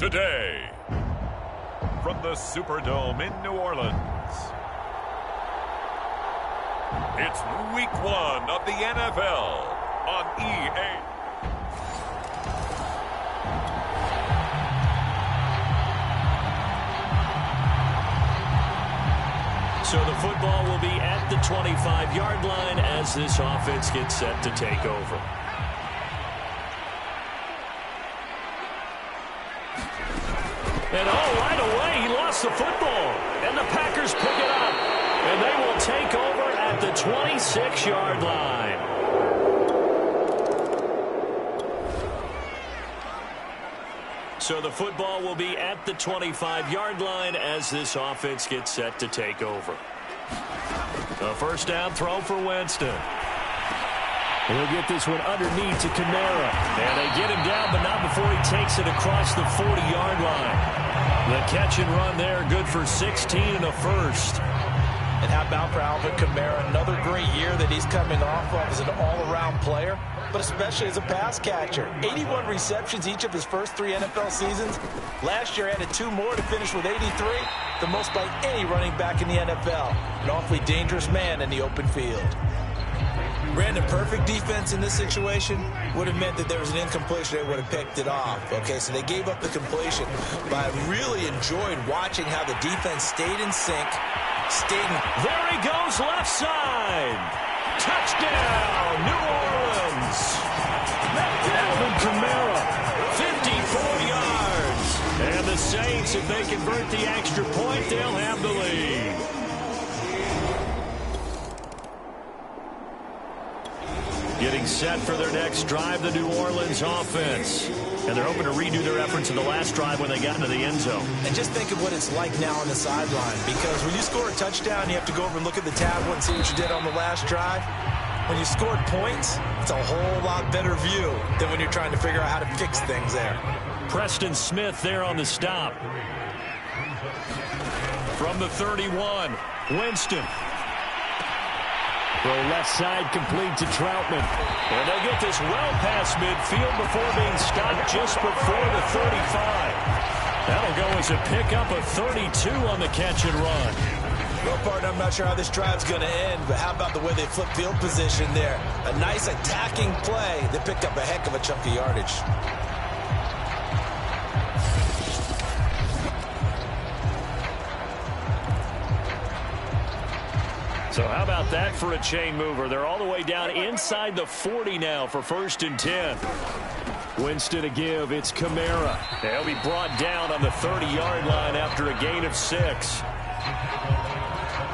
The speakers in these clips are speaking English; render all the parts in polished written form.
Today, from the Superdome in New Orleans, it's Week 1 of the NFL on EA. So the football will be at the 25-yard line as this offense gets set to take over. And right away, he lost the football. And the Packers pick it up. And they will take over at the 26-yard line. So the football will be at the 25-yard line as this offense gets set to take over. A first down throw for Winston. He'll get this one underneath to Kamara. And they get him down, but not before he takes it across the 40-yard line. The catch and run there, good for 16 and a first. And how about for Alvin Kamara? Another great year that he's coming off of as an all-around player, but especially as a pass catcher. 81 receptions each of his first 3 NFL seasons. Last year added 2 more to finish with 83, the most by any running back in the NFL. An awfully dangerous man in the open field. Brandon, perfect defense in this situation would have meant that there was an incompletion. They would have picked it off. Okay, so they gave up the completion. But I really enjoyed watching how the defense stayed in sync. There he goes, left side. Touchdown, New Orleans. Alvin Kamara, 54 yards. And the Saints, if they convert the extra point, they'll have the lead. Getting set for their next drive, the New Orleans offense. And they're hoping to redo their efforts in the last drive when they got into the end zone. And just think of what it's like now on the sideline, because when you score a touchdown, you have to go over and look at the tablet and see what you did on the last drive. When you scored points, it's a whole lot better view than when you're trying to figure out how to fix things there. Preston Smith there on the stop. From the 31, Winston. Throw left side complete to Troutman. And they'll get this well past midfield before being stopped just before the 35. That'll go as a pickup of 32 on the catch and run. Well, partner, I'm not sure how this drive's going to end, but how about the way they flip field position there? A nice attacking play that picked up a heck of a chunk of yardage. So how about that for a chain mover? They're all the way down inside the 40 now for 1st and 10. Winston to give. It's Kamara. They'll be brought down on the 30-yard line after a gain of 6.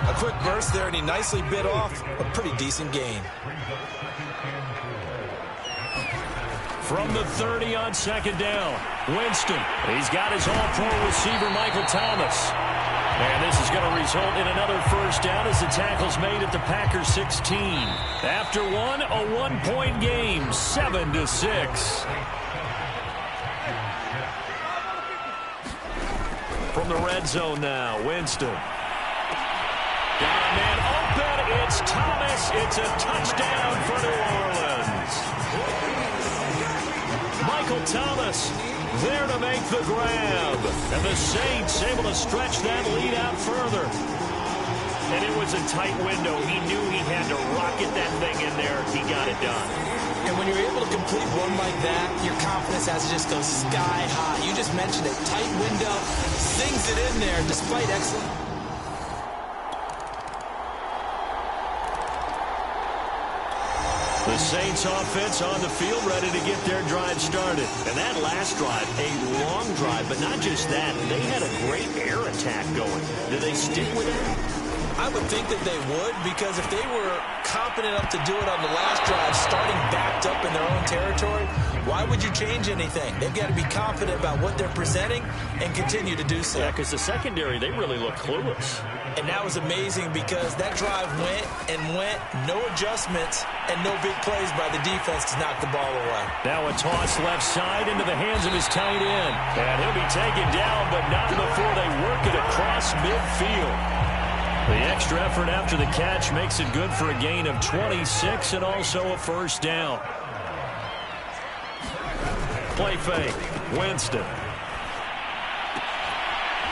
A quick burst there, and he nicely bit off a pretty decent gain. From the 30 on 2nd down, Winston. He's got his all-pro receiver, Michael Thomas. And this is going to result in another 1st down as the tackle's made at the Packers 16. After one, a one-point game, 7-6. From the red zone now, Winston. Got a man open. It's Thomas. It's a touchdown for New Orleans. Michael Thomas there to make the grab. And the Saints able to stretch that lead out further. And it was a tight window. He knew he had to rocket that thing in there. He got it done. And when you're able to complete one like that, your confidence has to just go sky high. You just mentioned it. Tight window. Sings it in there despite excellent. The Saints offense on the field ready to get their drive started. And that last drive, a long drive, but not just that. They had a great air attack going. Do they stick with it? I would think that they would, because if they were competent enough to do it on the last drive, starting backed up in their own territory, why would you change anything? They've got to be confident about what they're presenting and continue to do so. Yeah, because the secondary, they really look clueless. And that was amazing because that drive went and went, no adjustments, and no big plays by the defense to knock the ball away. Now a toss left side into the hands of his tight end. And he'll be taken down, but not before they work it across midfield. The extra effort after the catch makes it good for a gain of 26 and also a 1st down. Play fake. Winston.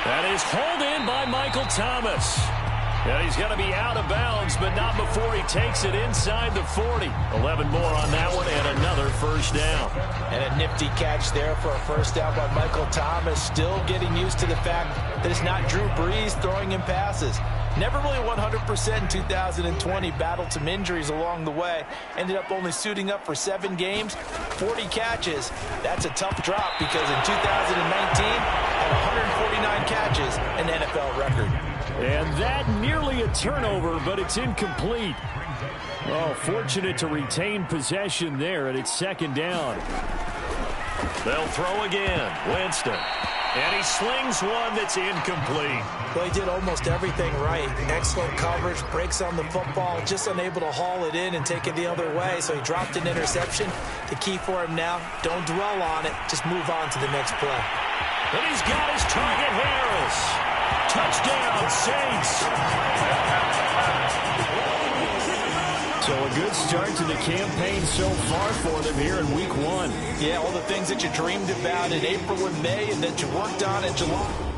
That is hauled in by Michael Thomas. And he's going to be out of bounds, but not before he takes it inside the 40. 11 more on that one and another 1st down. And a nifty catch there for a 1st down by Michael Thomas. Still getting used to the fact that it's not Drew Brees throwing him passes. Never really 100% in 2020. Battled some injuries along the way. Ended up only suiting up for 7 games, 40 catches. That's a tough drop because in 2019, had 149 catches, an NFL record. And that nearly a turnover, but it's incomplete. Oh, fortunate to retain possession there, and it's 2nd down. They'll throw again. Winston. And he slings one that's incomplete. Well, he did almost everything right. Excellent coverage, breaks on the football, just unable to haul it in and take it the other way. So he dropped an interception. The key for him now, don't dwell on it. Just move on to the next play. And he's got his target, Harris. Touchdown, Saints. So a good start to the campaign so far for them here in week 1. Yeah, all the things that you dreamed about in April and May and that you worked on in July.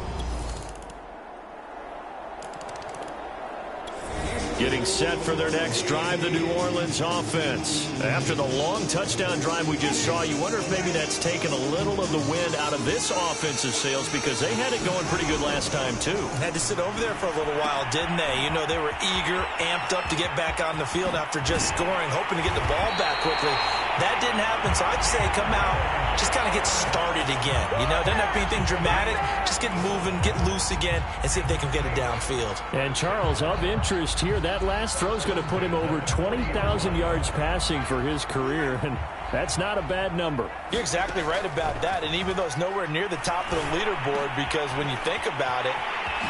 Getting set for their next drive, the New Orleans offense. After the long touchdown drive we just saw, you wonder if maybe that's taken a little of the wind out of this offensive sails because they had it going pretty good last time, too. Had to sit over there for a little while, didn't they? You know, they were eager, amped up to get back on the field after just scoring, hoping to get the ball back quickly. That didn't happen, so I'd say come out, just kind of get started again. You know, doesn't have to be anything dramatic. Just get moving, get loose again, and see if they can get it downfield. And, Charles, of interest here, that last throw is going to put him over 20,000 yards passing for his career. And That's not a bad number. You're exactly right about that, and even though it's nowhere near the top of the leaderboard, because when you think about it,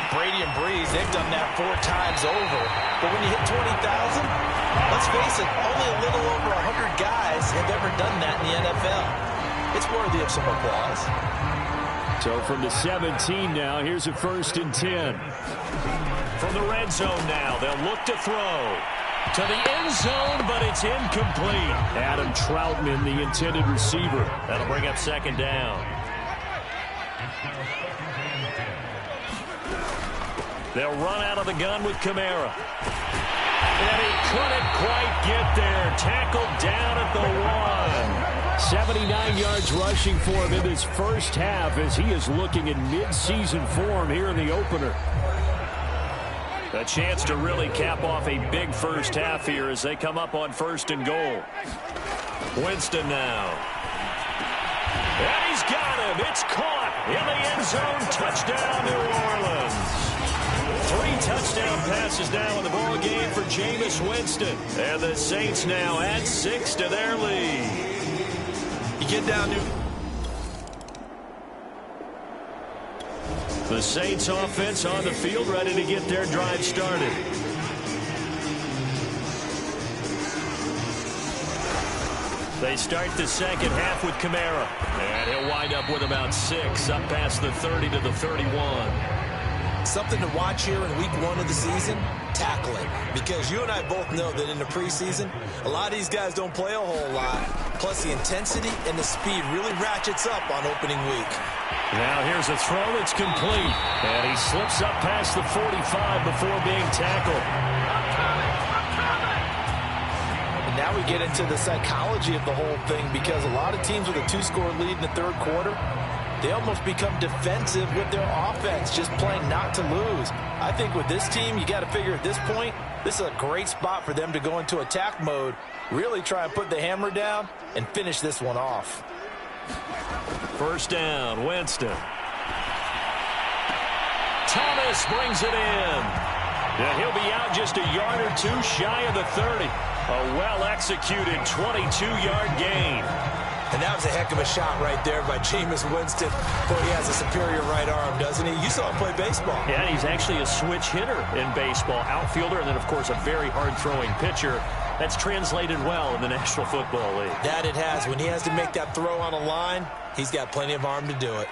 Brady and Breeze, they've done that 4 times over. But when you hit 20,000, let's face it, only a little over 100 guys have ever done that in the NFL. It's worthy of some applause. So from the 17 now, here's a 1st and 10. From the red zone now, they'll look to throw. To the end zone, but it's incomplete. Adam Troutman, the intended receiver. That'll bring up 2nd down. They'll run out of the gun with Kamara. And he couldn't quite get there. Tackled down at the 1. 79 yards rushing for him in this first half as he is looking in mid-season form here in the opener. A chance to really cap off a big first half here as they come up on 1st and goal. Winston now. And he's got him. It's caught in the end zone. Touchdown, New Orleans. 3 touchdown passes now in the ball game for Jameis Winston. And the Saints now add 6 to their lead. You get down to... The Saints offense on the field, ready to get their drive started. They start the second half with Kamara. And he'll wind up with about 6, up past the 30 to the 31. Something to watch here in week 1 of the season, tackling. Because you and I both know that in the preseason, a lot of these guys don't play a whole lot. Plus the intensity and the speed really ratchets up on opening week. Now here's a throw that's complete. And he slips up past the 45 before being tackled. And now we get into the psychology of the whole thing, because a lot of teams with a 2-score lead in the 3rd quarter, they almost become defensive with their offense, just playing not to lose. I think with this team, you got to figure at this point, this is a great spot for them to go into attack mode, really try and put the hammer down and finish this one off. 1st down, Winston. Thomas brings it in. And he'll be out just a yard or 2 shy of the 30. A well-executed 22-yard gain. And that was a heck of a shot right there by Jameis Winston. Boy, he has a superior right arm, doesn't he? You saw him play baseball. Yeah, he's actually a switch hitter in baseball. Outfielder, and then, of course, a very hard-throwing pitcher. That's translated well in the National Football League. That it has. When he has to make that throw on a line, he's got plenty of arm to do it.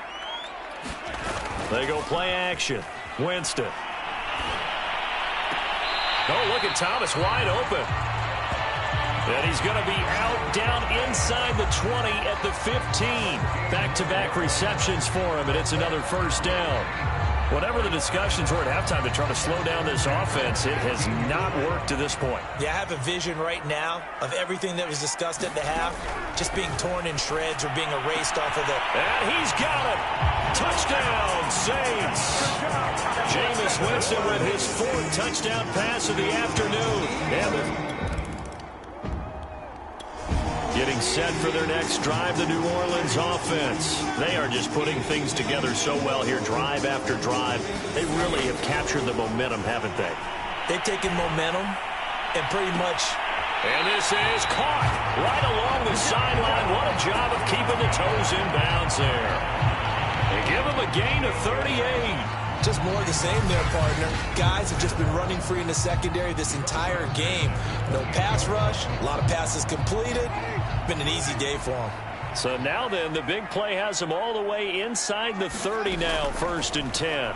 They go play action. Winston. Oh, look at Thomas wide open. And he's going to be out down inside the 20 at the 15. Back-to-back receptions for him, and it's another 1st down. Whatever the discussions were at halftime to try to slow down this offense, it has not worked to this point. Yeah, I have a vision right now of everything that was discussed at the half just being torn in shreds or being erased off of the... And he's got it! Touchdown, Saints! Jameis Winston with his 4th touchdown pass of the afternoon. Getting set for their next drive, the New Orleans offense. They are just putting things together so well here, drive after drive. They really have captured the momentum, haven't they? They've taken momentum and pretty much... And this is caught right along the sideline. What a job of keeping the toes in bounds there. They give him a gain of 38. Just more of the same there, partner. Guys have just been running free in the secondary this entire game. No pass rush, a lot of passes completed. Been an easy day for them. So now then, the big play has them all the way inside the 30 now, 1st and 10.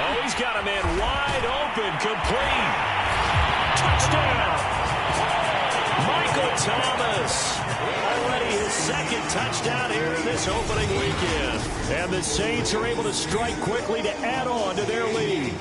Oh, he's got a man wide open, complete. Touchdown! Michael Thomas. Already his 2nd touchdown here in this opening weekend. And the Saints are able to strike quickly to add on to their lead.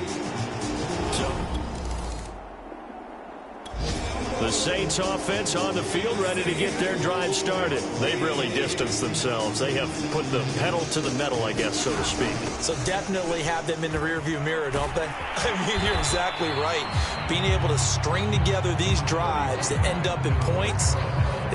The Saints offense on the field ready to get their drive started. They've really distanced themselves. They have put the pedal to the metal, I guess, so to speak. So definitely have them in the rearview mirror, don't they? I mean, you're exactly right. Being able to string together these drives that end up in points,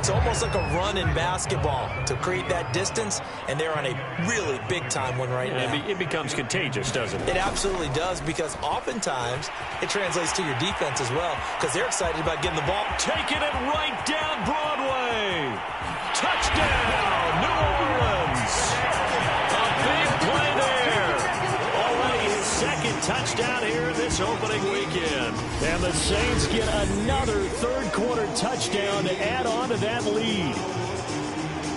It's almost like a run in basketball to create that distance, and they're on a really big-time one right now. It becomes contagious, doesn't it? It absolutely does, because oftentimes it translates to your defense as well, because they're excited about getting the ball. Taking it right down Broadway. Touchdown, New Orleans. A big play there. Already his second touchdown here this opening weekend. And the Saints get another third-quarter touchdown to add on to that lead.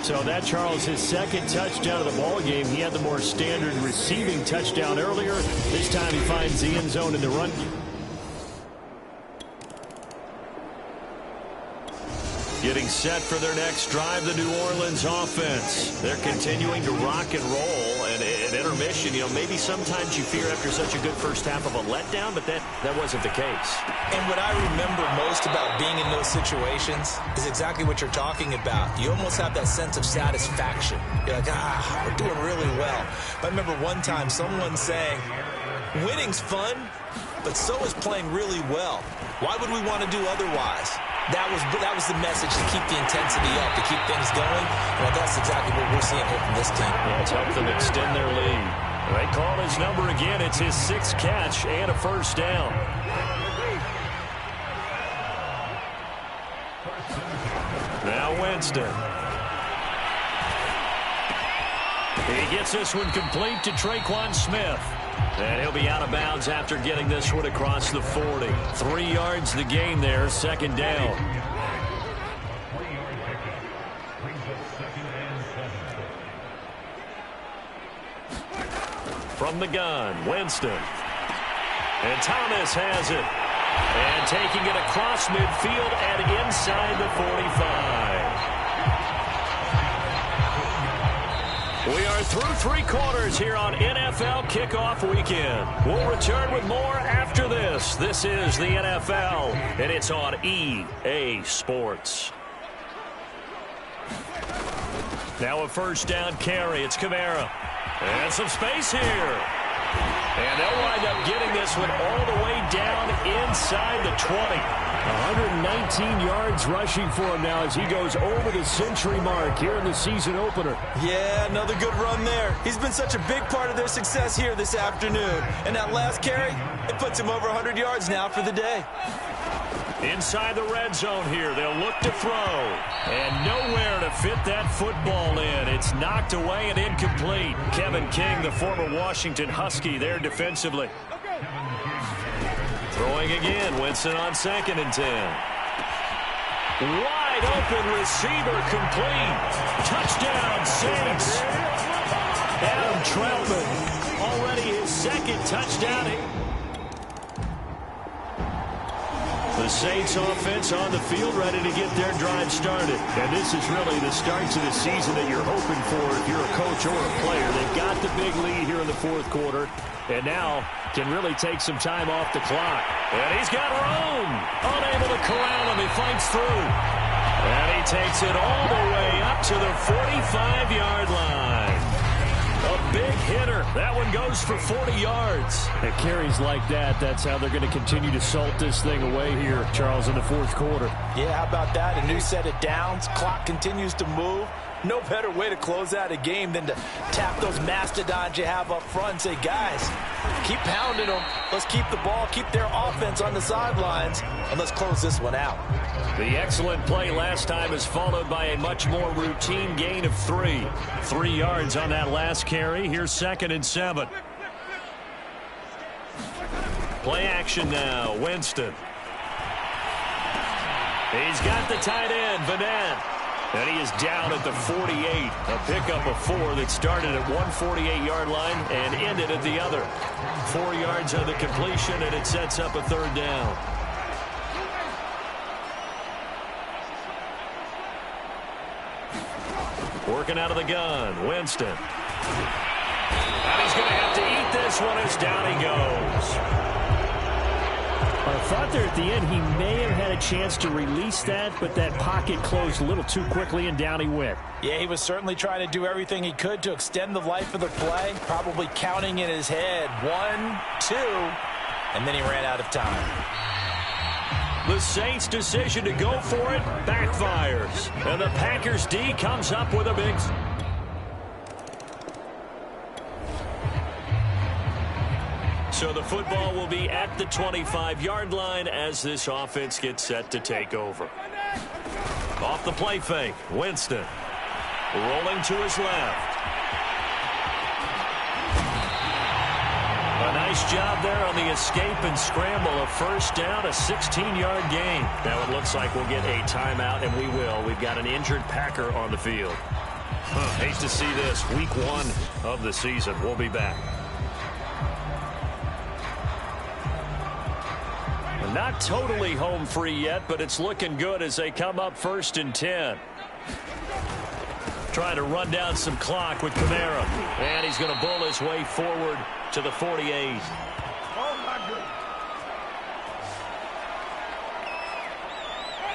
So that, Charles, his second touchdown of the ball game. He had the more standard receiving touchdown earlier. This time he finds the end zone in the run. Getting set for their next drive, the New Orleans offense. They're continuing to rock and roll, and at intermission, you know, maybe sometimes you fear after such a good first half of a letdown, but that wasn't the case. And what I remember most about being in those situations is exactly what you're talking about. You almost have that sense of satisfaction. You're like, we're doing really well. I remember one time someone saying, winning's fun, but so is playing really well. Why would we want to do otherwise? That was the message, to keep the intensity up, to keep things going. And that's exactly what we're seeing here from this team. Yeah, it's helped them extend their lead. They call his number again. It's his sixth catch and a first down. Now Winston. He gets this one complete to Traquan Smith. And he'll be out of bounds after getting this one across the 40. 3 yards the gain there, second down. From the gun, Winston. And Thomas has it. And taking it across midfield and inside the 45. We are through 3 quarters here on NFL Kickoff Weekend. We'll return with more after this. This is the NFL, and it's on EA Sports. Now a first down carry. It's Kamara. And some space here. And they'll wind up getting this one all the way down inside the 20. 119 yards rushing for him now as he goes over the century mark here in the season opener. Yeah, another good run there. He's been such a big part of their success here this afternoon. And that last carry, it puts him over 100 yards now for the day. Inside the red zone here, they'll look to throw. And nowhere to fit that football in. It's knocked away and incomplete. Kevin King, the former Washington Husky, there defensively. Throwing again, Winston on 2nd and 10. Wide open receiver complete. Touchdown, Saints. Adam Troutman, already his second touchdown. The Saints offense on the field ready to get their drive started. And this is really the start to the season that you're hoping for if you're a coach or a player. They've got the big lead here in the 4th quarter and now can really take some time off the clock. And he's got room. Unable to corral him. He fights through. And he takes it all the way up to the 45-yard line. A big hitter. That one goes for 40 yards. At carries like that, that's how they're going to continue to salt this thing away here, Charles, in the 4th quarter. Yeah, how about that? A new set of downs. Clock continues to move. No better way to close out a game than to tap those mastodons you have up front and say, guys, keep pounding them. Let's keep the ball, keep their offense on the sidelines, and let's close this one out. The excellent play last time is followed by a much more routine gain of 3. 3 yards on that last carry. Here's 2nd and 7. Play action now. Winston. He's got the tight end, Vanette. And he is down at the 48. A pickup of 4 that started at 148-yard line and ended at the other. 4 yards on the completion, and it sets up a 3rd down. Working out of the gun, Winston. And he's going to have to eat this one as down he goes. I thought there at the end he may have had a chance to release that, but that pocket closed a little too quickly and down he went. Yeah, he was certainly trying to do everything he could to extend the life of the play, probably counting in his head 1, 2, and then he ran out of time. The Saints' decision to go for it backfires. And the Packers D comes up with a big... So the football will be at the 25-yard line as this offense gets set to take over. Off the play fake, Winston. Rolling to his left. A nice job there on the escape and scramble. A first down, a 16-yard gain. Now it looks like we'll get a timeout, and we will. We've got an injured Packer on the field. Hate to see this. Week 1 of the season. We'll be back. Not totally home free yet, but it's looking good as they come up 1st and 10. Trying to run down some clock with Kamara. And he's going to bull his way forward to the 48.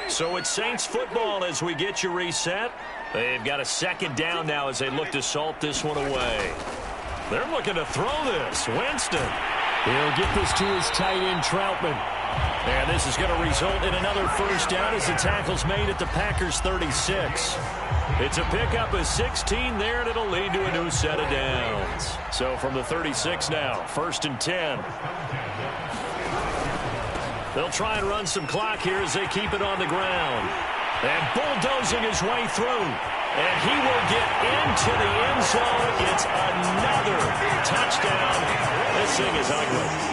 So it's Saints football as we get you reset. They've got a 2nd down now as they look to salt this one away. They're looking to throw this. Winston. He'll get this to his tight end, Troutman. And this is going to result in another first down as the tackle's made at the Packers 36. It's a pickup of 16 there, and it'll lead to a new set of downs. So from the 36 now, 1st and 10. They'll try and run some clock here as they keep it on the ground. And bulldozing his way through. And he will get into the end zone. It's another touchdown. This thing is ugly.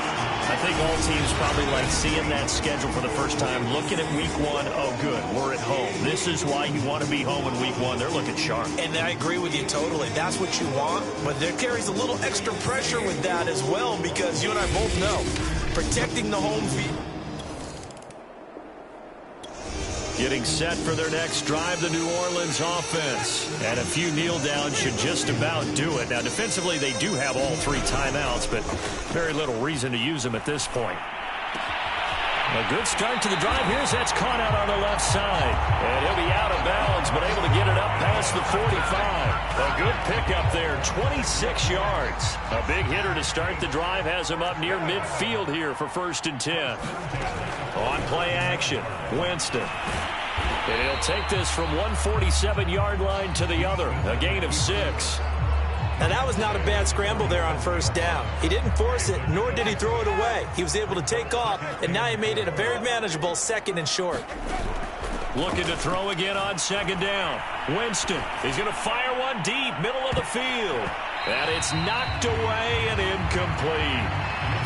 I think all teams probably like seeing that schedule for the first time, looking at week 1. Oh, good, we're at home. This is why you want to be home in week 1. They're looking sharp. And I agree with you totally. That's what you want. But there carries a little extra pressure with that as well, because you and I both know protecting the home field. Getting set for their next drive, the New Orleans offense. And a few kneel downs should just about do it. Now, defensively, they do have all 3 timeouts, but very little reason to use them at this point. A good start to the drive. Here's that's caught out on the left side. And he'll be out of bounds, but able to get it up past the 45. A good pickup there, 26 yards. A big hitter to start the drive has him up near midfield here for 1st and 10. On play action, Winston. And he'll take this from 147-yard line to the other. A gain of 6. Now, that was not a bad scramble there on 1st down. He didn't force it, nor did he throw it away. He was able to take off, and now he made it a very manageable 2nd and short. Looking to throw again on 2nd down. Winston, he's going to fire one deep, middle of the field. And it's knocked away and incomplete.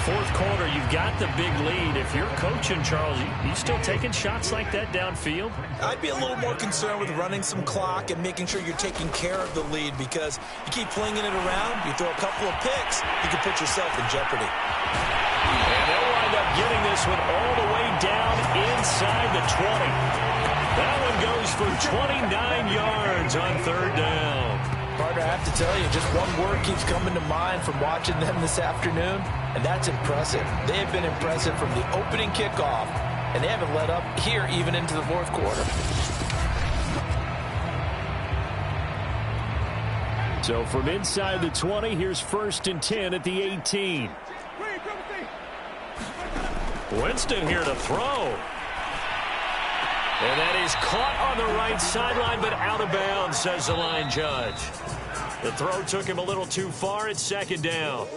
4th quarter, you've got the big lead. If you're coaching, Charles, you still taking shots like that downfield? I'd be a little more concerned with running some clock and making sure you're taking care of the lead, because you keep flinging it around, you throw a couple of picks, you can put yourself in jeopardy. And they'll wind up getting this one all the way down inside the 20. That one goes for 29 yards on 3rd down. Partner, I have to tell you, just one word keeps coming to mind from watching them this afternoon, and that's impressive. They have been impressive from the opening kickoff, and they haven't let up here even into the 4th quarter. So from inside the 20, here's 1st and 10 at the 18. Winston here to throw. And that is caught on the right sideline, but out of bounds, says the line judge. The throw took him a little too far. It's 2nd down.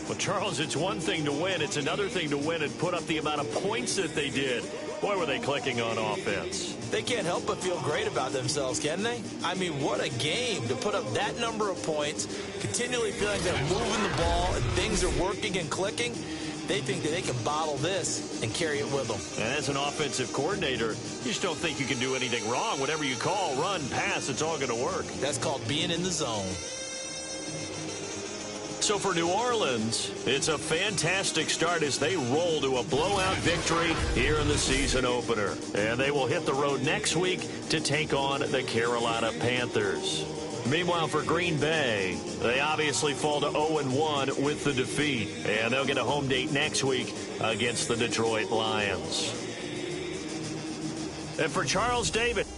Well, Charles, it's one thing to win. It's another thing to win and put up the amount of points that they did. Boy, were they clicking on offense. They can't help but feel great about themselves, can they? I mean, what a game to put up that number of points, continually feeling they're moving the ball and things are working and clicking. They think that they can bottle this and carry it with them. And as an offensive coordinator, you just don't think you can do anything wrong. Whatever you call, run, pass, it's all going to work. That's called being in the zone. So for New Orleans, it's a fantastic start as they roll to a blowout victory here in the season opener. And they will hit the road next week to take on the Carolina Panthers. Meanwhile, for Green Bay, they obviously fall to 0-1 with the defeat. And they'll get a home date next week against the Detroit Lions. And for Charles Davis,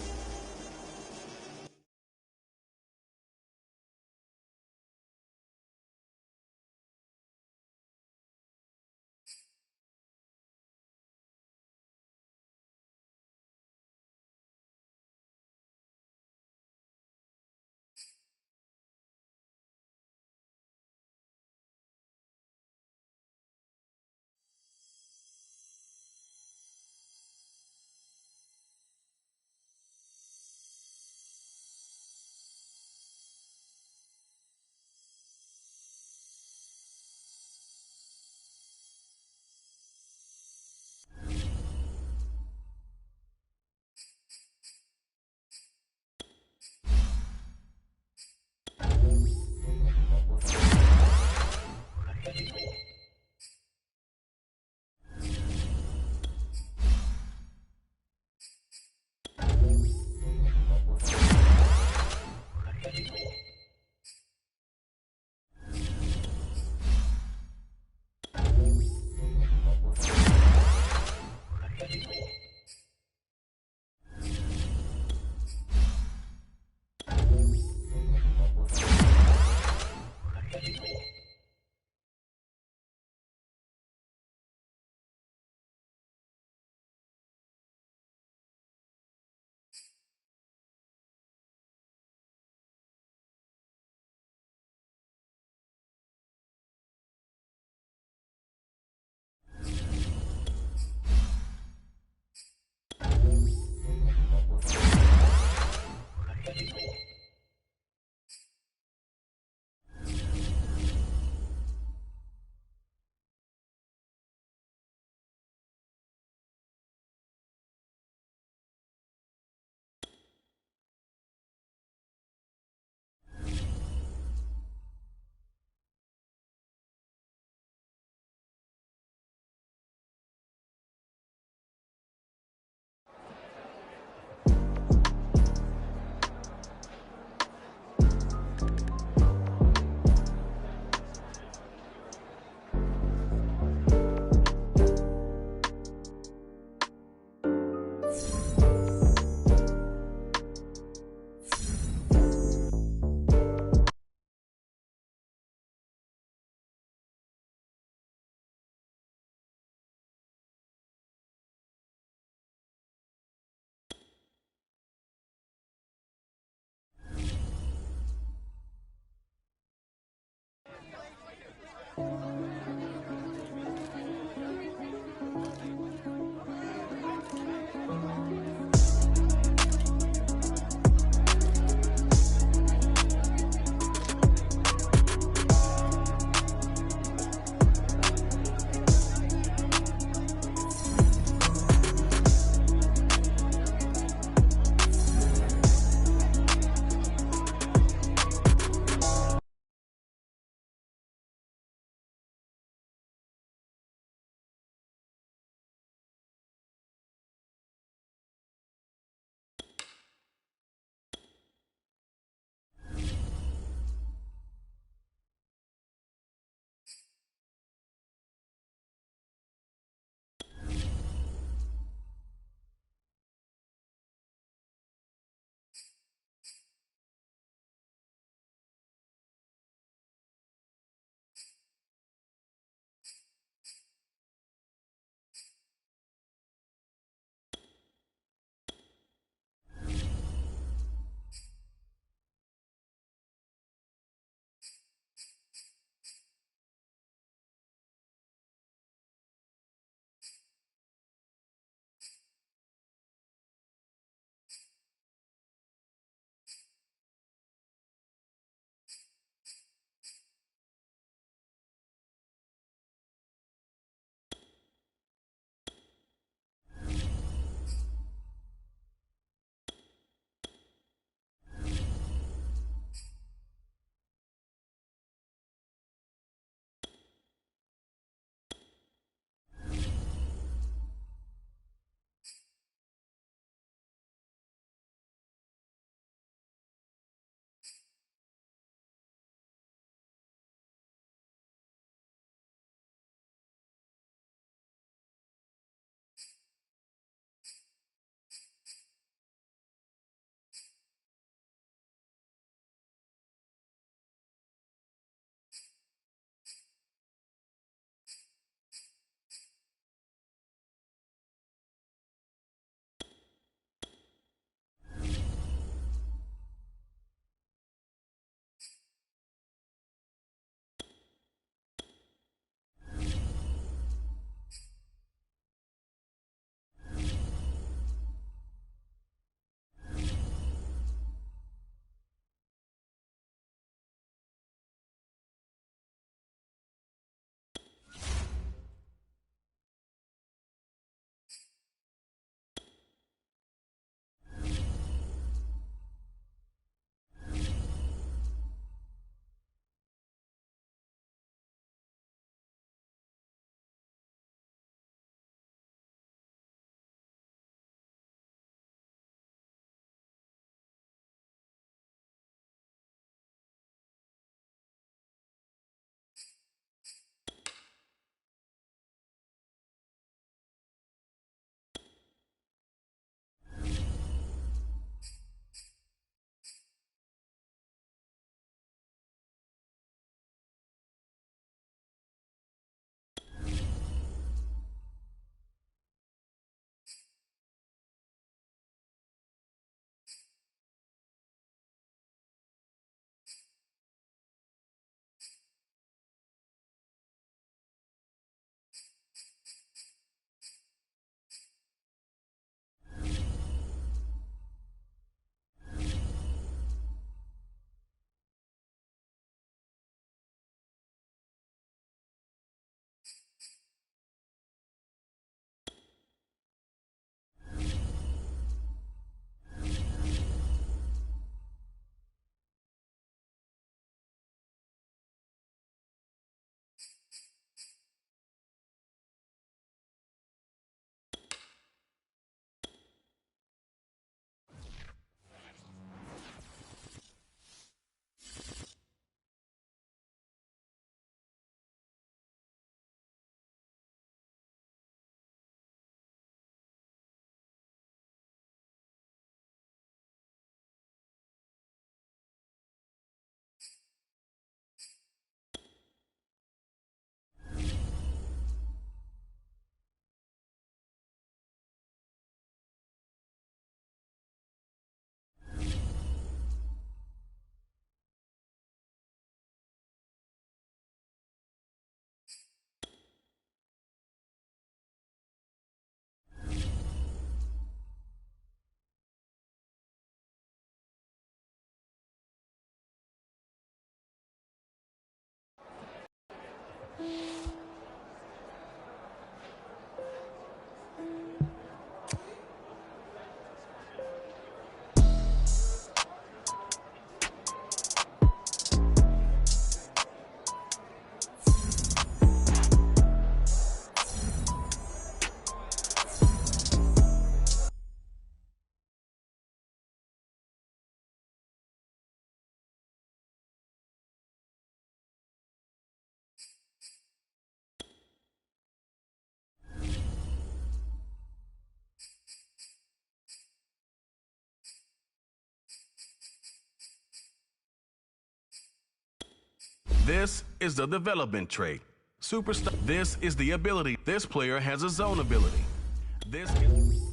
This is the development trait. Superstar. This is the ability. This player has a zone ability. This is...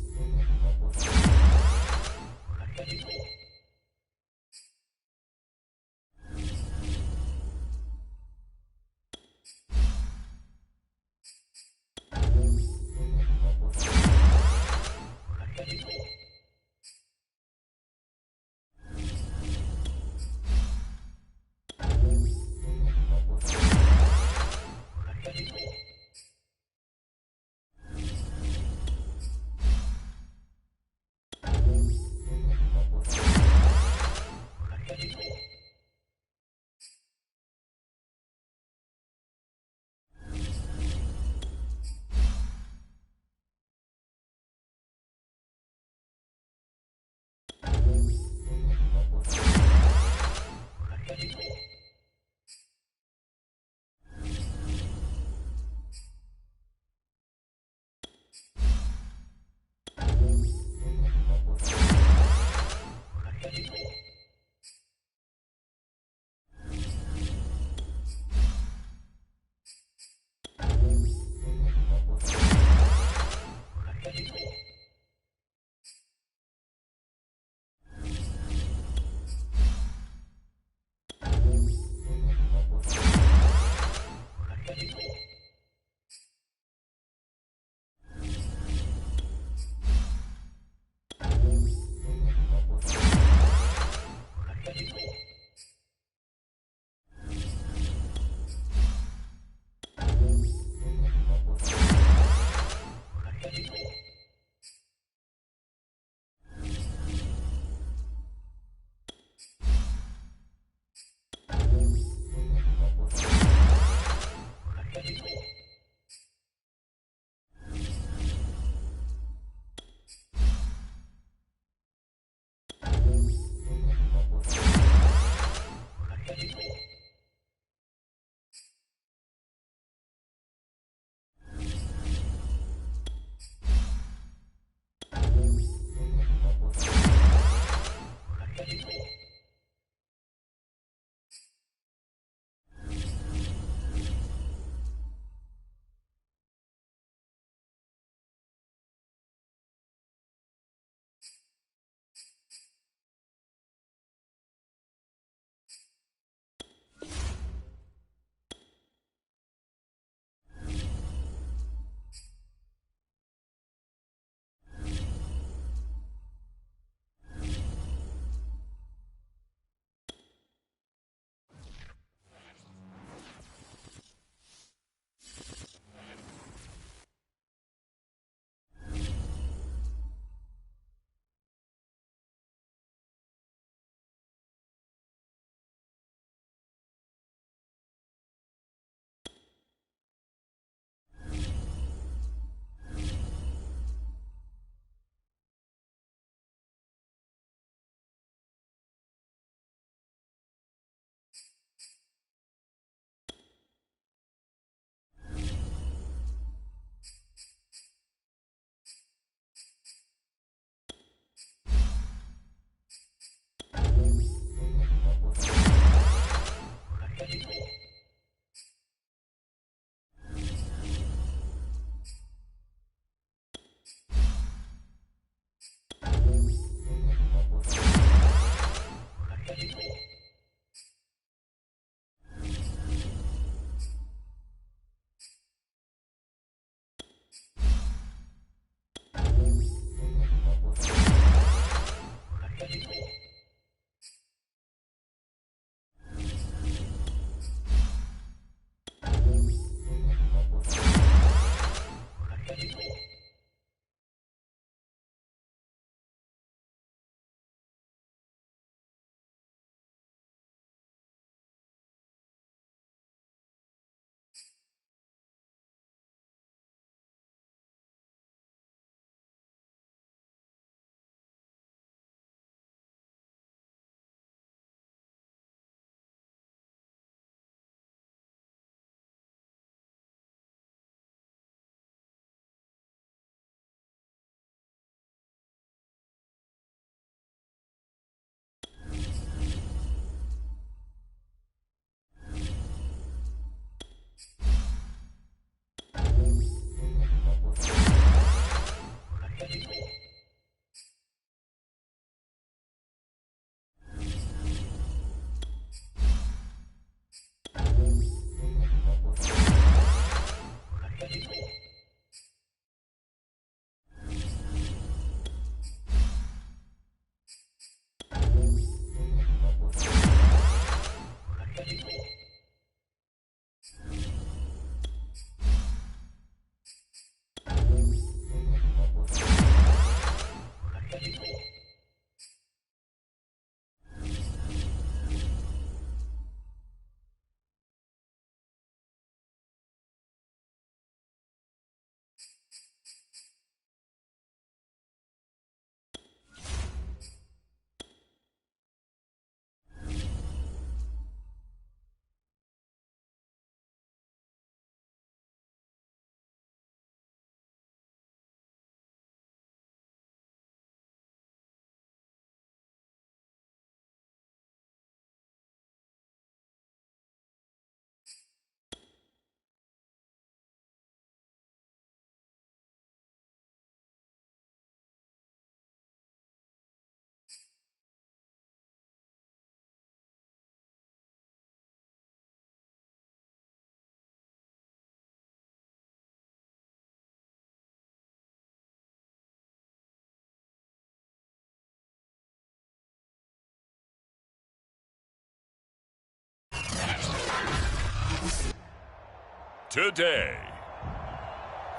today.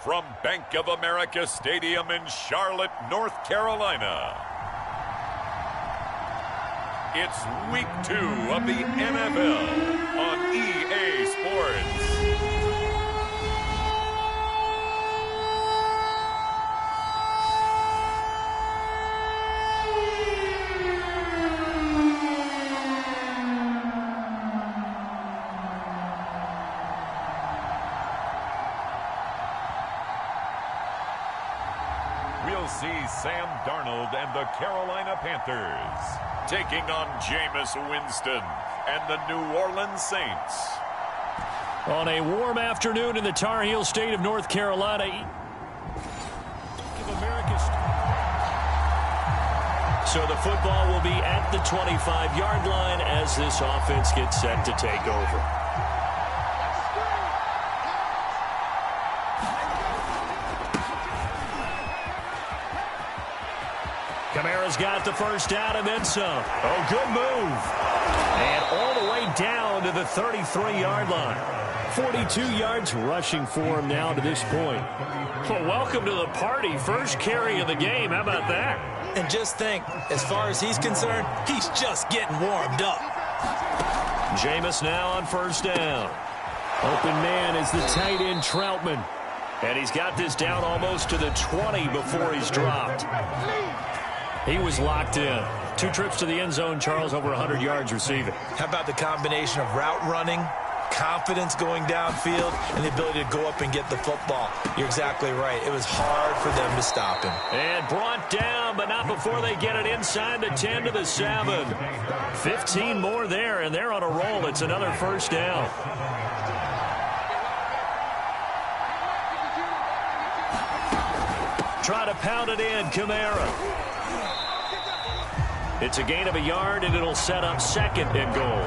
From Bank of America Stadium in Charlotte, North Carolina, it's Week 2 of the NFL on EA Sports. We'll see Sam Darnold and the Carolina Panthers taking on Jameis Winston and the New Orleans Saints. On a warm afternoon in the Tar Heel state of North Carolina. So the football will be at the 25-yard line as this offense gets set to take over. Kamara's got the first down and then some. Oh, good move. And all the way down to the 33-yard line. 42 yards rushing for him now to this point. Well, welcome to the party. First carry of the game. How about that? And just think, as far as he's concerned, he's just getting warmed up. Jameis now on first down. Open man is the tight end Troutman. And he's got this down almost to the 20 before he's dropped. He was locked in. 2 trips to the end zone, Charles, over 100 yards receiving. How about the combination of route running, confidence going downfield, and the ability to go up and get the football? You're exactly right. It was hard for them to stop him. And brought down, but not before they get it inside the 10 to the 7. 15 more there, and they're on a roll. It's another first down. Try to pound it in, Kamara. It's a gain of a yard, and it'll set up second and goal.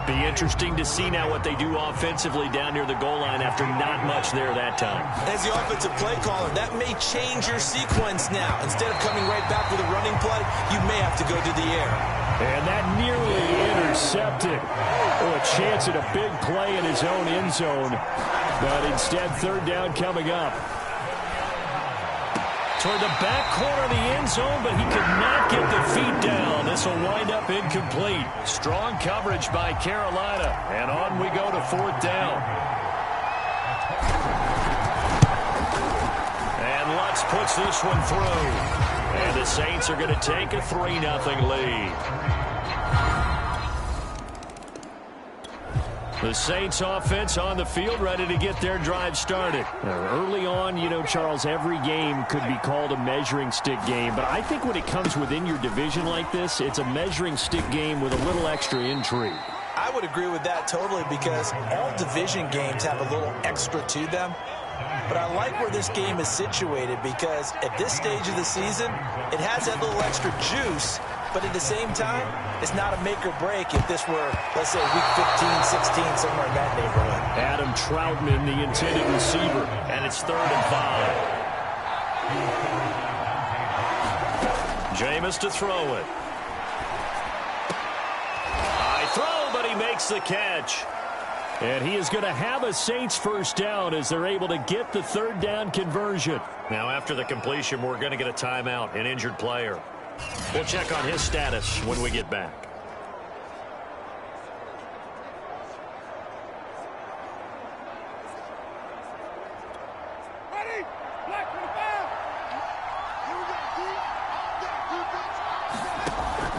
Be interesting to see now what they do offensively down near the goal line after not much there that time. As the offensive play caller, that may change your sequence now. Instead of coming right back with a running play, you may have to go to the air. And that nearly intercepted. Oh, a chance at a big play in his own end zone. But instead, third down coming up. Toward the back corner of the end zone, but he could not get the feet down. This will wind up incomplete. Strong coverage by Carolina. And on we go to fourth down. And Lutz puts this one through. And the Saints are going to take a 3-0 lead. The Saints offense on the field, ready to get their drive started. Early on, you know, Charles, every game could be called a measuring stick game. But I think when it comes within your division like this, it's a measuring stick game with a little extra intrigue. I would agree with that totally, because all division games have a little extra to them. But I like where this game is situated, because at this stage of the season, it has that little extra juice. But at the same time, it's not a make or break if this were, let's say, week 15, 16, somewhere in that neighborhood. Adam Troutman, the intended receiver, and it's 3rd and 5. Jameis to throw it. High throw, but he makes the catch. And he is going to have a Saints first down as they're able to get the third down conversion. Now, after the completion, we're going to get a timeout, an injured player. We'll check on his status when we get back.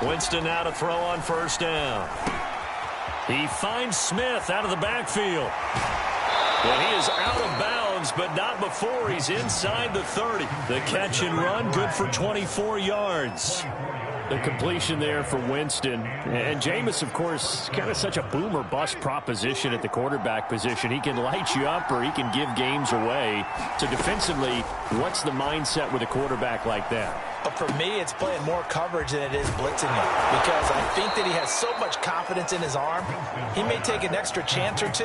Winston now to throw on first down. He finds Smith out of the backfield. And he is out of bounds, but not before he's inside the 30. The catch and run, good for 24 yards. The completion there for Winston. And Jameis, of course, kind of such a boom or bust proposition at the quarterback position. He can light you up or he can give games away. So defensively, what's the mindset with a quarterback like that? But for me, it's playing more coverage than it is blitzing him, because I think that he has so much confidence in his arm, he may take an extra chance or two.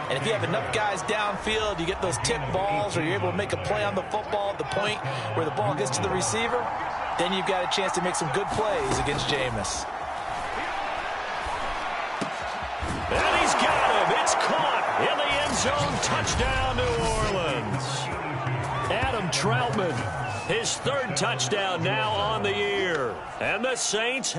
And if you have enough guys downfield, you get those tip balls, or you're able to make a play on the football at the point where the ball gets to the receiver, then you've got a chance to make some good plays against Jameis. And he's got him. It's caught in the end zone touchdown, New Orleans. Adam Troutman, his third touchdown now on the year. And the Saints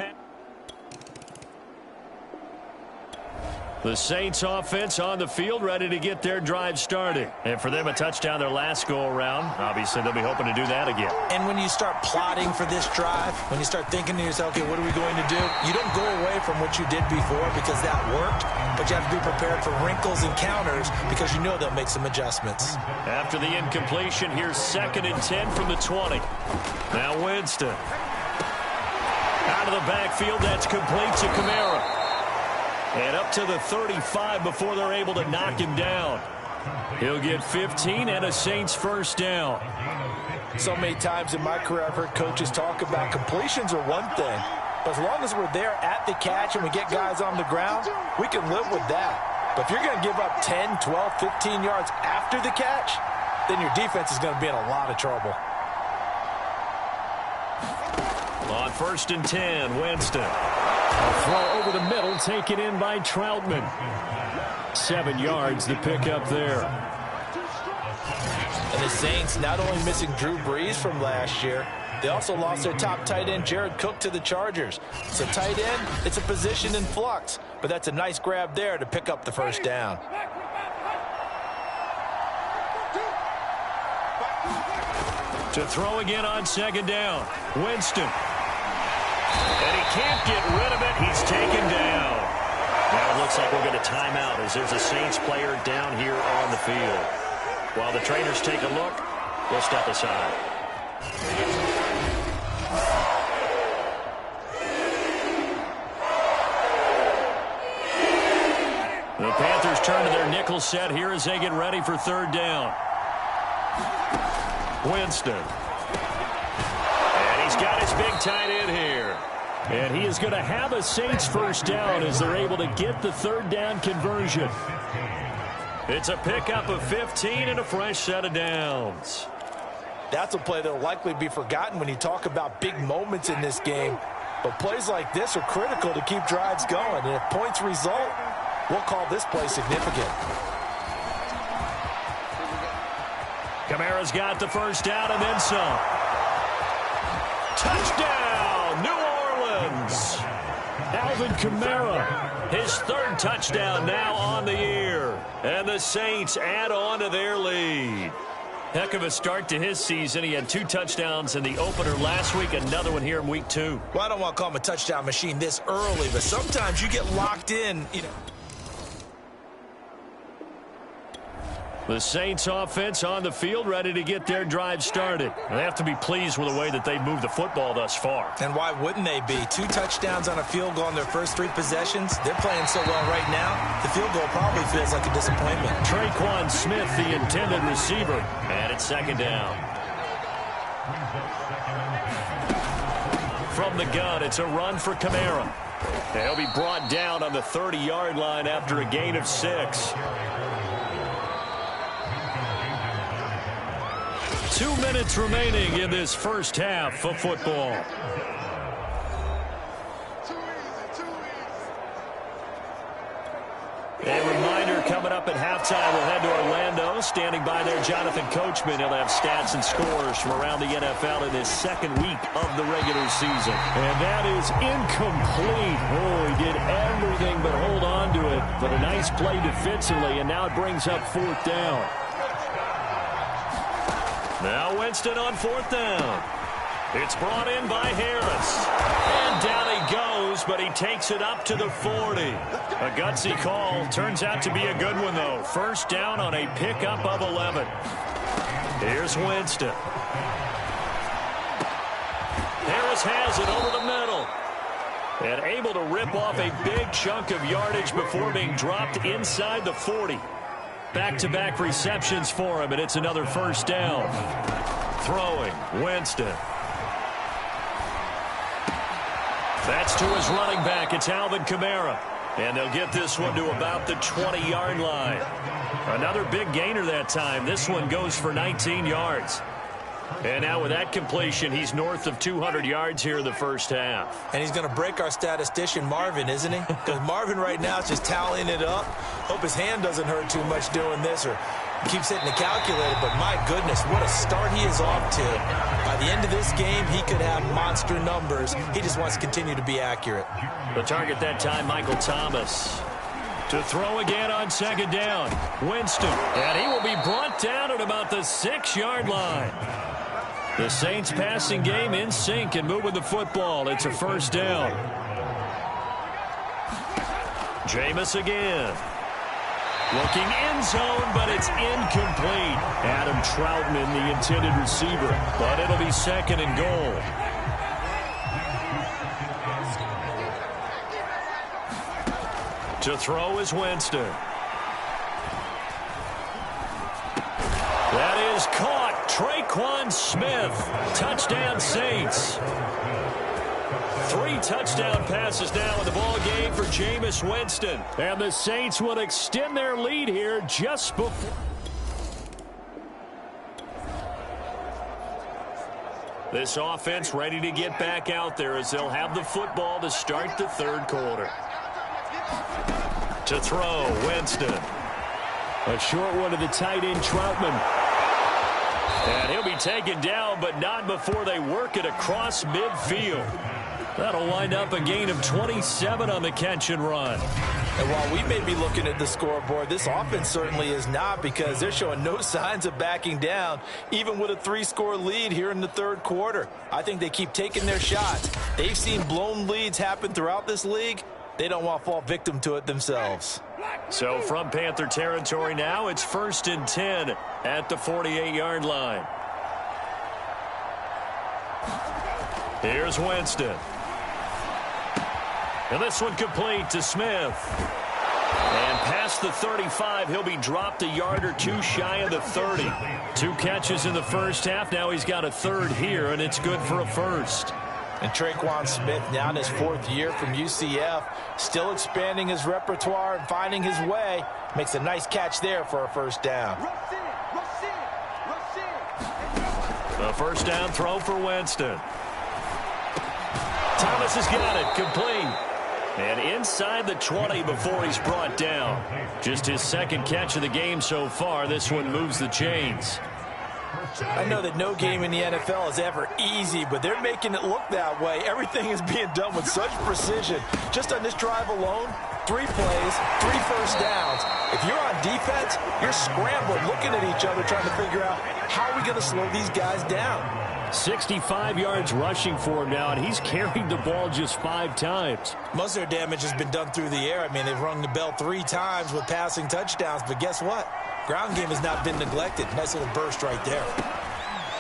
offense on the field, ready to get their drive started. And for them, a touchdown their last go-around. Obviously, they'll be hoping to do that again. And when you start plotting for this drive, when you start thinking to yourself, okay, what are we going to do? You don't go away from what you did before because that worked, but you have to be prepared for wrinkles and counters because you know they'll make some adjustments. After the incompletion, here's 2nd and 10 from the 20. Now Winston. Out of the backfield, that's complete to Kamara. And up to the 35 before they're able to knock him down. He'll get 15 and a Saints first down. So many times in my career, I've heard coaches talk about completions are one thing. But as long as we're there at the catch and we get guys on the ground, we can live with that. But if you're going to give up 10, 12, 15 yards after the catch, then your defense is going to be in a lot of trouble. On 1st and 10, Winston. A throw over the middle, taken in by Troutman. 7 yards, the pickup there. And the Saints not only missing Drew Brees from last year, they also lost their top tight end, Jared Cook, to the Chargers. So tight end, it's a position in flux, but that's a nice grab there to pick up the first down. To throw again on 2nd down, Winston. And he can't get rid of it. He's taken down. Now it looks like we'll get a timeout as there's a Saints player down here on the field. While the trainers take a look, we'll step aside. The Panthers turn to their nickel set here as they get ready for 3rd down. Winston. And he's got his big tight end here. And he is going to have a Saints first down as they're able to get the 3rd down conversion. It's a pickup of 15 and a fresh set of downs. That's a play that will likely be forgotten when you talk about big moments in this game. But plays like this are critical to keep drives going. And if points result, we'll call this play significant. Kamara's got the first down and then some. Touchdown, New Orleans. Alvin Kamara. His 3rd touchdown now on the year. And the Saints add on to their lead. Heck of a start to his season. He had 2 touchdowns in the opener last week, another one here in week 2. Well, I don't want to call him a touchdown machine this early, but sometimes you get locked in, you know. The Saints offense on the field, ready to get their drive started. They have to be pleased with the way that they've moved the football thus far. And why wouldn't they be? 2 touchdowns on a field goal in their first 3 possessions. They're playing so well right now, the field goal probably feels like a disappointment. Traquan Smith, the intended receiver. And it's 2nd down. From the gun, it's a run for Kamara. He'll be brought down on the 30-yard line after a gain of 6. 2 minutes remaining in this first half of football. A reminder coming up at halftime, we'll head to Orlando. Standing by there, Jonathan Coachman. He'll have stats and scores from around the NFL in this 2nd week of the regular season. And that is incomplete. Oh, he did everything but hold on to it. But a nice play defensively, and now it brings up 4th down. Now Winston on 4th down. It's brought in by Harris. And down he goes, but he takes it up to the 40. A gutsy call. Turns out to be a good one, though. First down on a pickup of 11. Here's Winston. Harris has it over the middle. And able to rip off a big chunk of yardage before being dropped inside the 40. Back-to-back receptions for him, and it's another first down. Throwing, Winston. That's to his running back. It's Alvin Kamara. And they'll get this one to about the 20-yard line. Another big gainer that time. This one goes for 19 yards. And now with that completion, he's north of 200 yards here in the first half. And he's going to break our statistician, Marvin, isn't he? Because Marvin right now is just tallying it up. Hope his hand doesn't hurt too much doing this or keeps hitting the calculator. But my goodness, what a start he is off to. By the end of this game, he could have monster numbers. He just wants to continue to be accurate. The target that time, Michael Thomas. To throw again on second down. Winston. And he will be brought down at about the 6-yard line. The Saints passing game in sync and moving the football. It's a first down. Jameis again. Looking end zone, but it's incomplete. Adam Troutman, the intended receiver. But it'll be second and goal. To throw is Winston. That is caught. Traquan Smith. Touchdown Saints. 3 touchdown passes now in the ball game for Jameis Winston. And the Saints will extend their lead here just before. This offense ready to get back out there as they'll have the football to start the third quarter. To throw, Winston. A short one to the tight end, Troutman. And he'll be taken down, but not before they work it across midfield. That'll wind up a gain of 27 on the catch and run. And while we may be looking at the scoreboard, this offense certainly is not, because they're showing no signs of backing down, even with a 3-score lead here in the third quarter. I think they keep taking their shots. They've seen blown leads happen throughout this league. They don't want to fall victim to it themselves. So from Panther territory now, it's 1st and 10 at the 48-yard line. Here's Winston. And this one complete to Smith. And past the 35, he'll be dropped a yard or 2 shy of the 30. 2 catches in the first half. Now he's got a third here, and it's good for a first. And Traquan Smith, now in his 4th year from UCF, still expanding his repertoire and finding his way. Makes a nice catch there for a first down. A first down throw for Winston. Thomas has got it, complete. And inside the 20 before he's brought down. Just his 2nd catch of the game so far. This one moves the chains. I know that no game in the NFL is ever easy, but they're making it look that way. Everything is being done with such precision. Just on this drive alone, 3 plays, 3 first downs. If you're on defense, you're scrambling, looking at each other, trying to figure out how are we going to slow these guys down. 65 yards rushing for him now, and he's carried the ball just 5 times. Most of their damage has been done through the air. I mean, they've rung the bell 3 times with passing touchdowns, but guess what? Ground game has not been neglected. Nice little burst right there.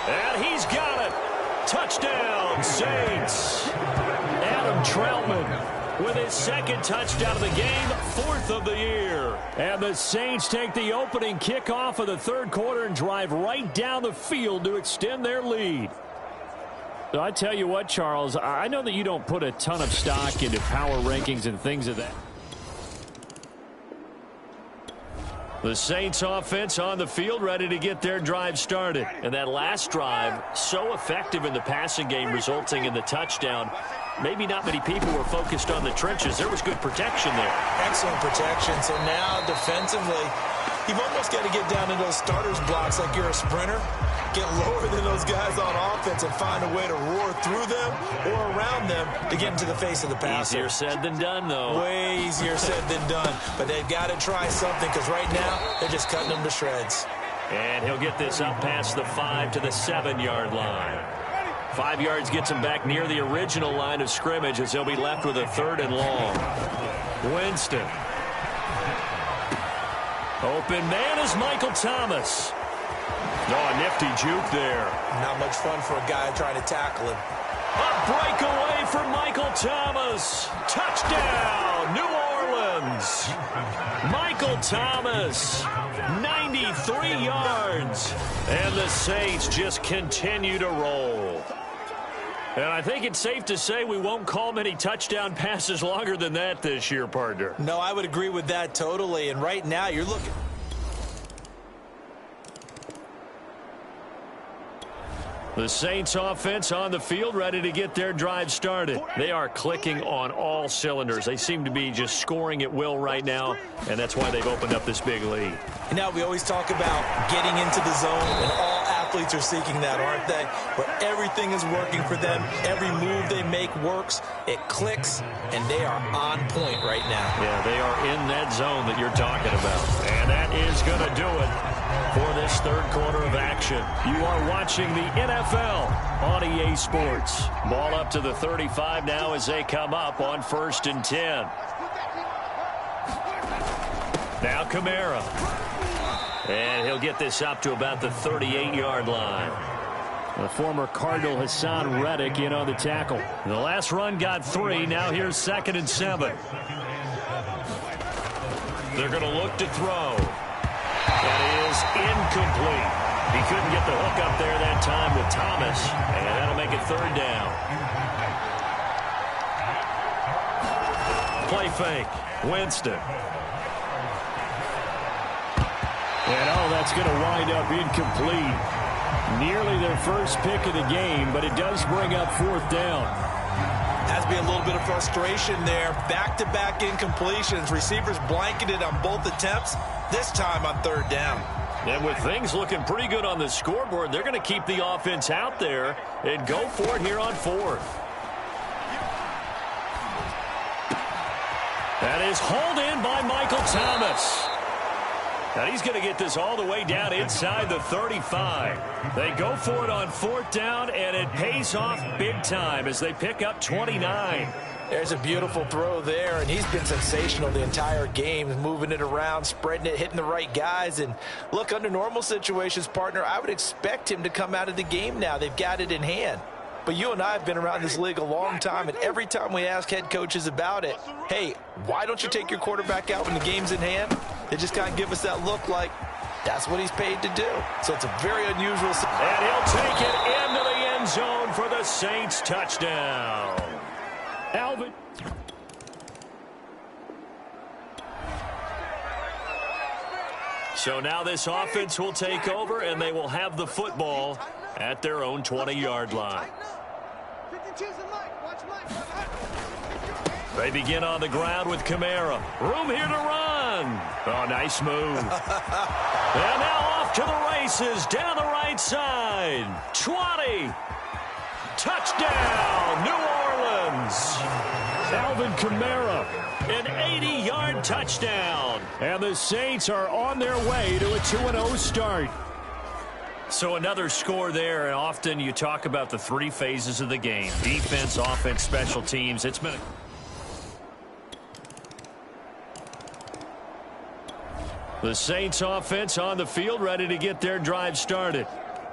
And he's got it. Touchdown, Saints. Adam Troutman with his 2nd touchdown of the game, 4th of the year. And the Saints take the opening kickoff of the third quarter and drive right down the field to extend their lead. So I tell you what, Charles, I know that you don't put a ton of stock into power rankings and things of that. The Saints offense on the field ready to get their drive started. And that last drive, so effective in the passing game, resulting in the touchdown. Maybe not many people were focused on the trenches. There was good protection there. Excellent protection. So now defensively, you've almost got to get down into those starters blocks like you're a sprinter. Get lower than those guys on offense and find a way to roar through them or around them to get into the face of the passer. Easier said than done, though. Way easier said than done. But they've got to try something, because right now they're just cutting them to shreds. And he'll get this up past the 5 to the 7-yard line. 5 yards gets him back near the original line of scrimmage as he'll be left with a 3rd and long. Winston. Open man is Michael Thomas. Oh, a nifty juke there. Not much fun for a guy trying to tackle him. A breakaway for Michael Thomas. Touchdown, New Orleans. Michael Thomas, 93 yards. And the Saints just continue to roll. And I think it's safe to say we won't call many touchdown passes longer than that this year, partner. No, I would agree with that totally. And right now you're looking. The Saints offense on the field, ready to get their drive started. They are clicking on all cylinders. They seem to be just scoring at will right now, and that's why they've opened up this big lead. And now we always talk about getting into the zone, and all athletes are seeking that, aren't they? Where everything is working for them. Every move they make works. It clicks, and they are on point right now. Yeah, they are in that zone that you're talking about. And that is going to do it for this third quarter of action. You are watching the NFL on EA Sports. Ball up to the 35 now as they come up on 1st and 10. Now Kamara. And he'll get this up to about the 38-yard line. The former Cardinal Hassan Reddick in on the tackle. The last run got 3. Now here's 2nd and 7. They're going to look to throw. That is incomplete. He couldn't get the hook up there that time with Thomas. And that'll make it 3rd down. Play fake. Winston. And that's going to wind up incomplete. Nearly their first pick of the game, but it does bring up 4th down. Has to be a little bit of frustration there. Back-to-back incompletions. Receivers blanketed on both attempts, this time on 3rd down. And with things looking pretty good on the scoreboard, they're going to keep the offense out there and go for it here on 4th. That is hauled in by Michael Thomas. Now he's going to get this all the way down inside the 35. They go for it on 4th down, and it pays off big time as they pick up 29. There's a beautiful throw there, and he's been sensational the entire game, moving it around, spreading it, hitting the right guys. And look, under normal situations, partner, I would expect him to come out of the game now. They've got it in hand. But you and I have been around this league a long time, and every time we ask head coaches about it, hey, why don't you take your quarterback out when the game's in hand? They just kind of give us that look like that's what he's paid to do. So it's a very unusual. And he'll take it into the end zone for the Saints touchdown. Alvin. So now this offense will take over, and they will have the football at their own 20-yard line. They begin on the ground with Kamara. Room here to run. Oh, nice move. And now off to the races down the right side. 20. Touchdown, New Orleans. Alvin Kamara, an 80-yard touchdown. And the Saints are on their way to a 2-0 start. So another score there, and often you talk about the 3 phases of the game. Defense, offense, special teams. It's been the Saints offense on the field, ready to get their drive started.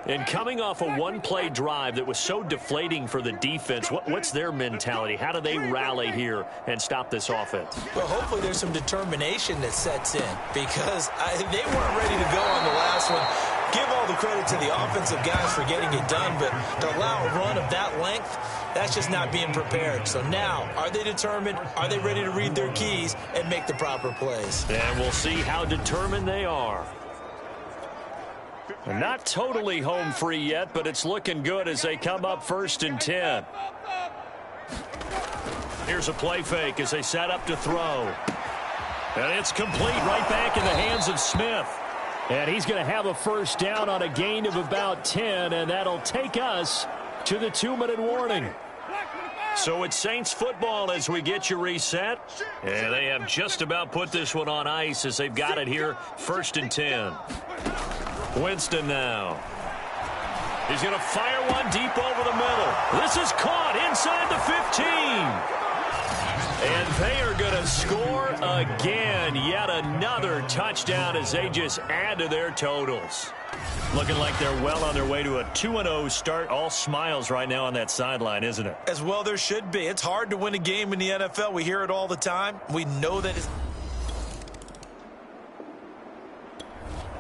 And coming off a one-play drive that was so deflating for the defense, what's their mentality? How do they rally here and stop this offense? Well, hopefully there's some determination that sets in, because they weren't ready to go on the last one. Give all the credit to the offensive guys for getting it done, but to allow a run of that length, that's just not being prepared. So now, are they determined? Are they ready to read their keys and make the proper plays? And we'll see how determined they are. Not totally home free yet, but it's looking good as they come up 1st and 10. Here's a play fake as they set up to throw. And it's complete, right back in the hands of Smith. And he's going to have a 1st down on a gain of about 10, and that'll take us to the 2-minute warning. So it's Saints football as we get you reset. And they have just about put this one on ice as they've got it here, 1st and 10. Winston now. He's going to fire one deep over the middle. This is caught inside the 15. And they are going to score again. Yet another touchdown as they just add to their totals. Looking like they're well on their way to a 2-0 start. All smiles right now on that sideline, isn't it? As well there should be. It's hard to win a game in the NFL. We hear it all the time. We know that it's...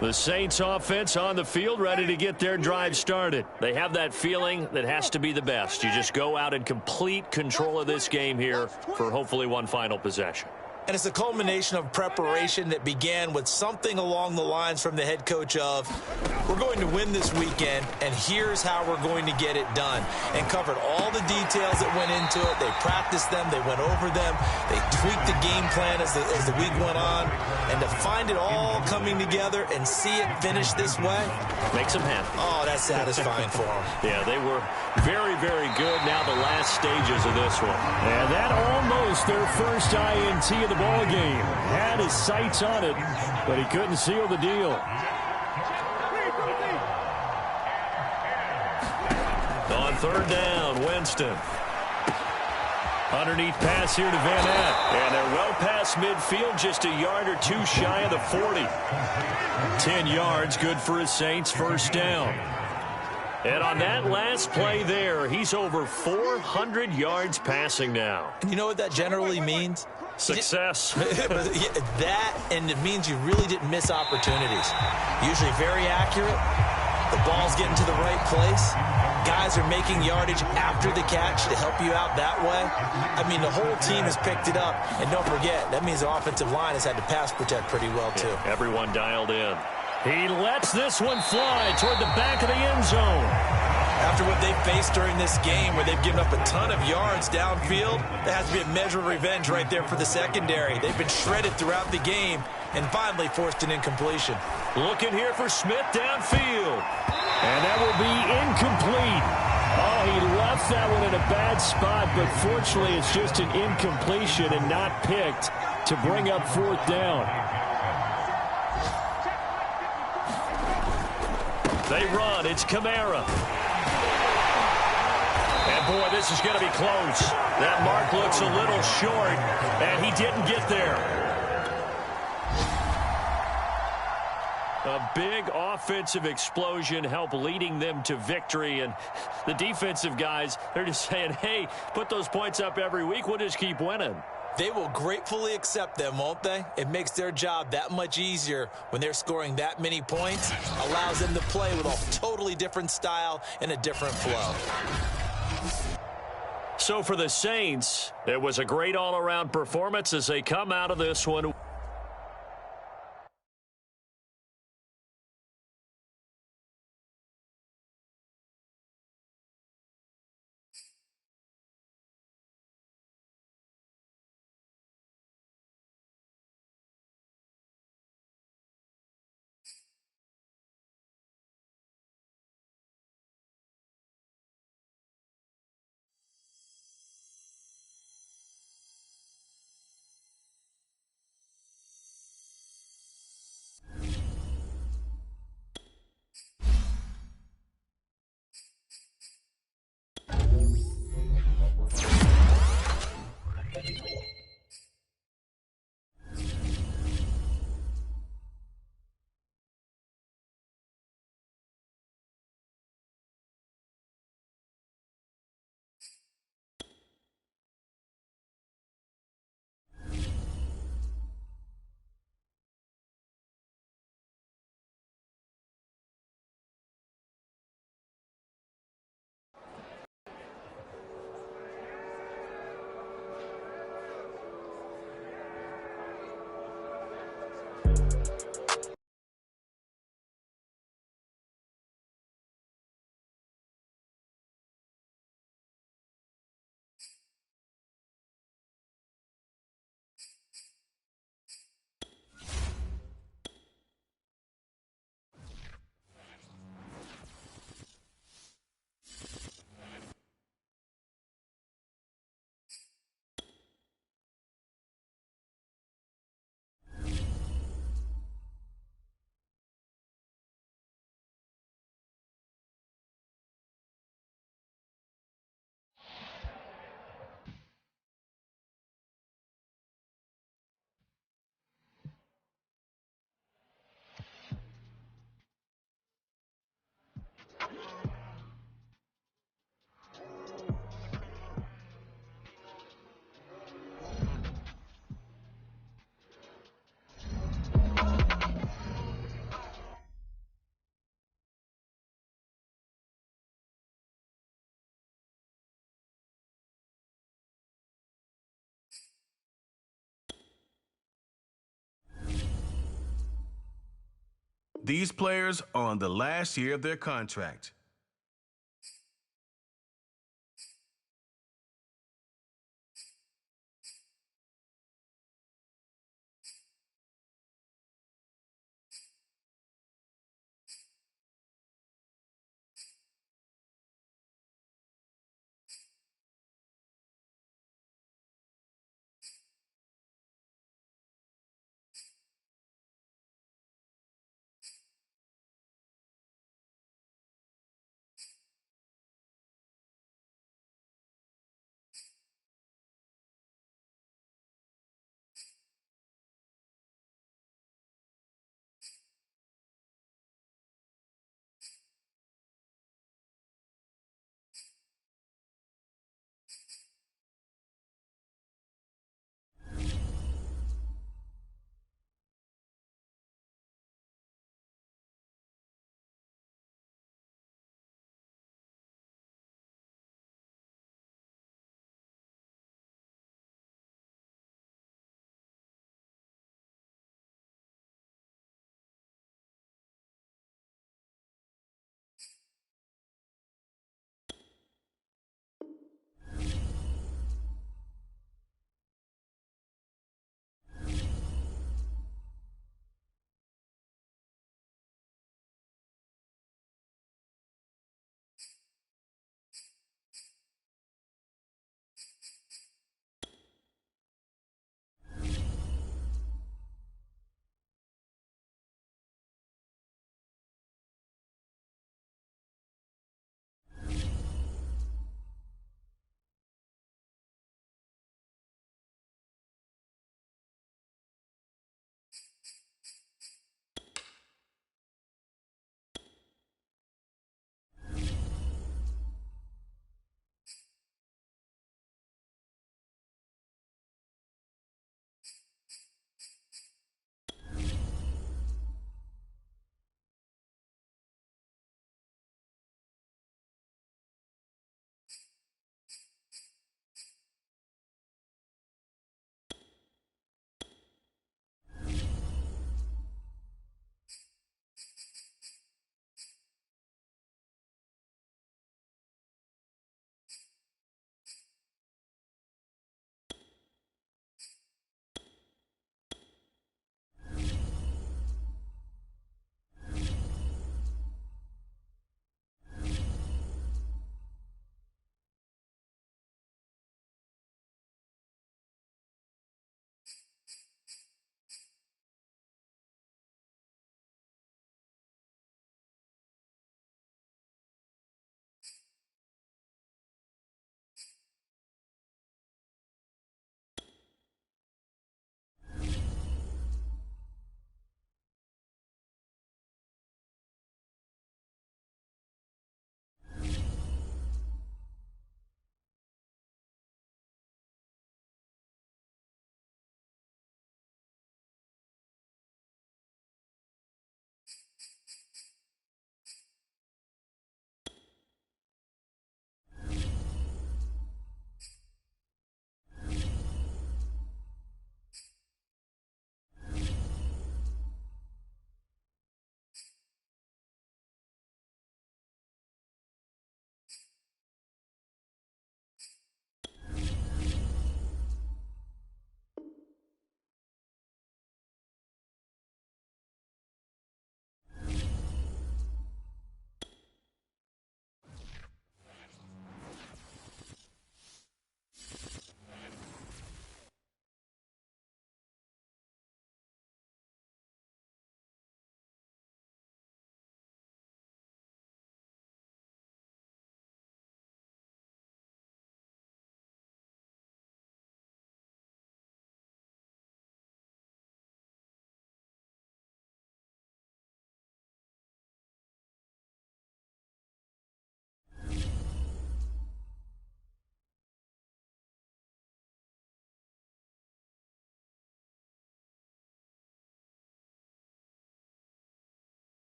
The Saints offense on the field, ready to get their drive started. They have that feeling that has to be the best. You just go out and complete control of this game here for hopefully one final possession. And it's a culmination of preparation that began with something along the lines from the head coach of, we're going to win this weekend, and here's how we're going to get it done. And covered all the details that went into it. They practiced them. They went over them. They tweaked the game plan as the week went on. And to find it all coming together and see it finish this way, makes them happy. Oh, that's satisfying for them. Yeah, they were very, very good. Now the last stages of this one. And that almost their first INT of the ball game. Had his sights on it, but he couldn't seal the deal. On third down, Winston. Underneath pass here to Van Ness. And they're well past midfield, just a yard or two shy of the 40. 10 yards, good for his Saints, first down. And on that last play there, he's over 400 yards passing now. And you know what that generally means? Success. That, and it means you really didn't miss opportunities. Usually very accurate. The ball's getting to the right place. Guys are making yardage after the catch to help you out that way. I mean, the whole team has picked it up. And don't forget, that means the offensive line has had to pass protect pretty well, too. Yeah, everyone dialed in. He lets this one fly toward the back of the end zone. After what they faced during this game, where they've given up a ton of yards downfield, there has to be a measure of revenge right there for the secondary. They've been shredded throughout the game and finally forced an incompletion. Looking here for Smith downfield. And that will be incomplete. Oh, he left that one in a bad spot, but fortunately it's just an incompletion and not picked to bring up fourth down. They run. It's Kamara. And, boy, this is going to be close. That mark looks a little short, and he didn't get there. A big offensive explosion helped leading them to victory. And the defensive guys, they're just saying, hey, put those points up every week. We'll just keep winning. They will gratefully accept them, won't they? It makes their job that much easier when they're scoring that many points. Allows them to play with a totally different style and a different flow. So for the Saints, it was a great all-around performance as they come out of this one. These players are on the last year of their contract.